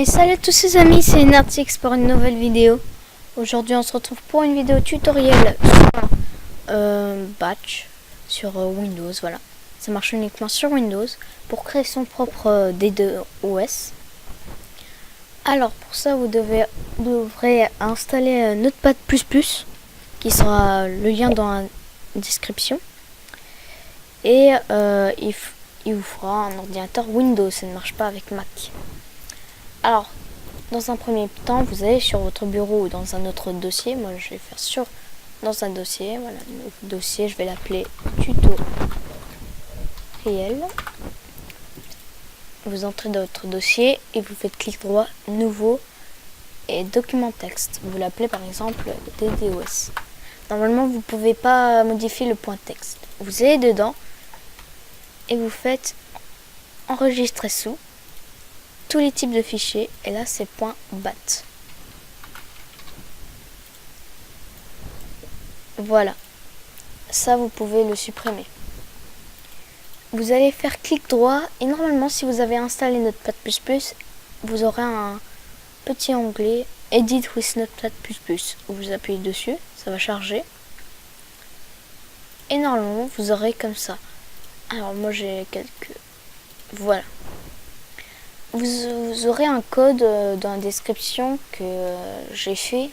Et salut à tous les amis, c'est Nerdtix pour une nouvelle vidéo. Aujourd'hui on se retrouve pour une vidéo tutoriel sur Batch sur Windows, voilà. Ça marche uniquement sur Windows pour créer son propre DDoS. Alors pour ça vous devrez installer Notepad++, qui sera le lien dans la description. Et il vous fera un ordinateur Windows, ça ne marche pas avec Mac. Alors, dans un premier temps, vous allez sur votre bureau ou dans un autre dossier. Moi, je vais faire dans un dossier. Voilà, le dossier, je vais l'appeler tuto réel. Vous entrez dans votre dossier et vous faites clic droit, nouveau et document texte. Vous l'appelez par exemple DDoS. Normalement, vous ne pouvez pas modifier le point texte. Vous allez dedans et vous faites enregistrer sous tous les types de fichiers, et là c'est .bat. Voilà, ça vous pouvez le supprimer. Vous allez faire clic droit et normalement si vous avez installé Notepad++, vous aurez un petit onglet Edit with Notepad++. Vous appuyez dessus, ça va charger et normalement vous aurez comme ça. Alors moi j'ai quelques... Voilà. Vous aurez un code dans la description que j'ai fait.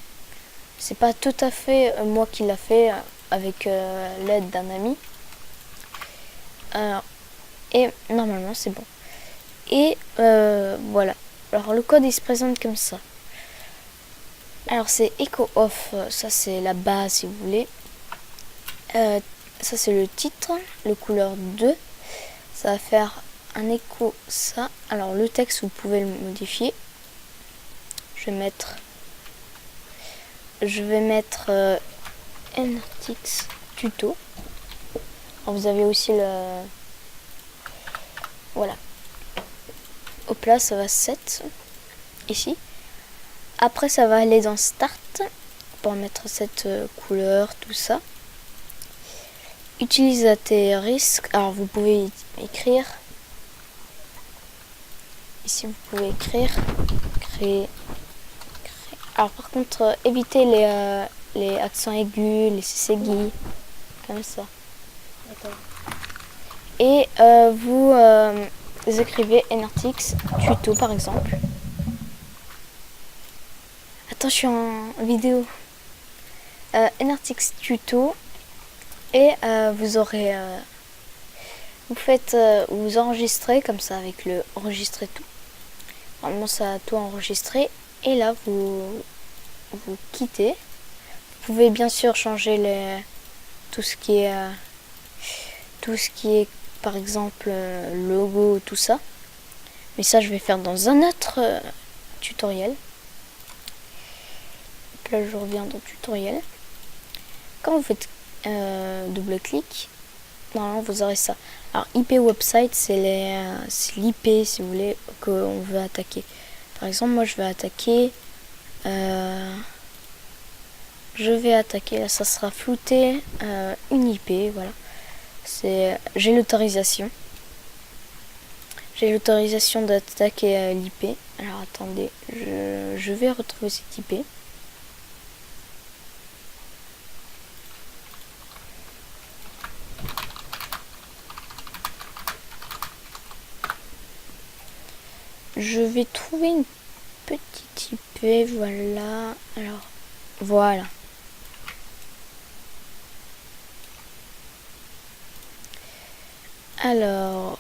C'est pas tout à fait moi qui l'a fait avec l'aide d'un ami. Et normalement c'est bon. Et voilà. Alors le code il se présente comme ça. Alors c'est echo off, ça c'est la base si vous voulez. Ça c'est le titre, le couleur 2. Ça va faire un écho ça. Alors le texte vous pouvez le modifier. Je vais mettre Nerdtix tuto. Alors vous avez aussi le... Voilà. Hop là ça va 7 ici. Après ça va aller dans start pour mettre cette couleur, tout ça. Utilisateur risque. Alors vous pouvez écrire. Ici vous pouvez écrire créer. Alors par contre évitez les accents aigus, les CCGI, comme ça. Et vous écrivez Nerdtix tuto par exemple. Attends, je suis en vidéo. Nerdtix tuto et vous aurez vous enregistrez comme ça avec le enregistrer tout. Normalement ça a tout enregistré et là vous quittez. Vous pouvez bien sûr changer tout ce qui est par exemple logo, tout ça. Mais ça je vais faire dans un autre tutoriel. Là je reviens dans tutoriel. Quand vous faites double clic, normalement vous aurez ça. Alors IP website c'est l'IP si vous voulez qu'on veut attaquer. Par exemple moi je vais attaquer là ça sera flouté une IP, voilà. J'ai l'autorisation d'attaquer l'IP. Alors attendez, je vais retrouver cette IP. Je vais trouver une petite IP, voilà. Alors, voilà. Alors,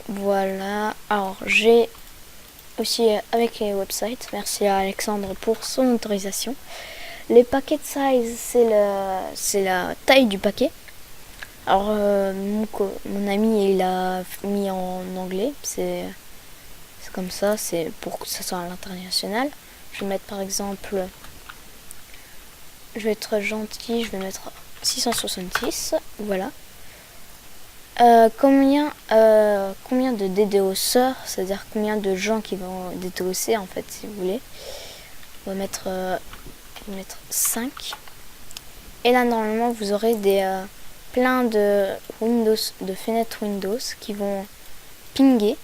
voilà. Alors, j'ai aussi avec les websites. Merci à Alexandre pour son autorisation. Les paquets size, c'est la taille du paquet. Alors mon ami il a mis en anglais, c'est comme ça, c'est pour que ça soit à l'international. Je vais mettre par exemple, je vais être gentil, je vais mettre 666, voilà. Combien de DDoSeurs, c'est-à-dire combien de gens qui vont DDoSer en fait si vous voulez. On va mettre 5. Et là normalement vous aurez plein de fenêtres Windows qui vont pinguer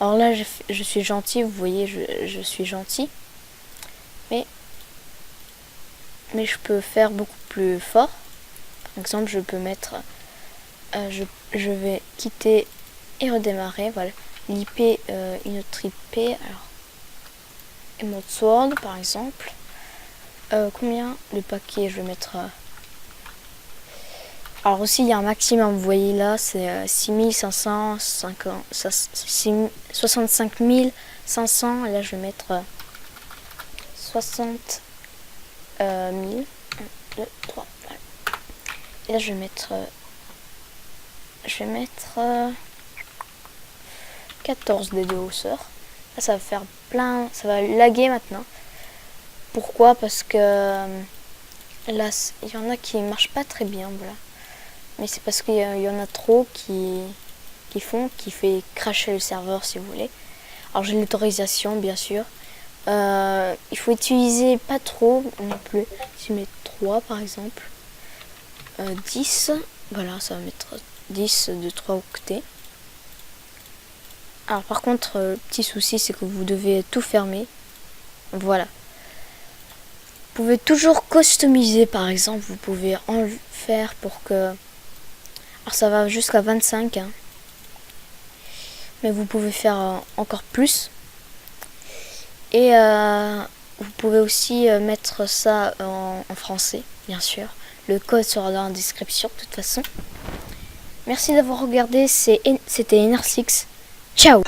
Alors là, je suis gentil, vous voyez, je suis gentil. Mais je peux faire beaucoup plus fort. Par exemple, je peux mettre... je vais quitter et redémarrer. Voilà. L'IP, une autre IP. Alors, Emerald Sword, par exemple. Combien le paquet? Je vais mettre... Alors aussi, il y a un maximum. Vous voyez là, c'est 65 500. Et là, je vais mettre 60 000. 1, 2, 3. Voilà. Et là, je vais mettre... 14 des deux hausseurs. Là, ça va faire plein... Ça va laguer maintenant. Pourquoi? Parce que là, il y en a qui marchent pas très bien, voilà. Mais c'est parce qu'il y en a trop qui fait crasher le serveur, si vous voulez. Alors j'ai l'autorisation, bien sûr. Il faut utiliser pas trop non plus. Si je mets 3 par exemple. 10. Voilà, ça va mettre 10 de 3 octets. Alors par contre, petit souci, c'est que vous devez tout fermer. Voilà. Vous pouvez toujours customiser, par exemple. Vous pouvez en faire pour que... Alors ça va jusqu'à 25. Hein. Mais vous pouvez faire encore plus. Et vous pouvez aussi mettre ça en français, bien sûr. Le code sera dans la description, de toute façon. Merci d'avoir regardé, c'était Enersix. Ciao!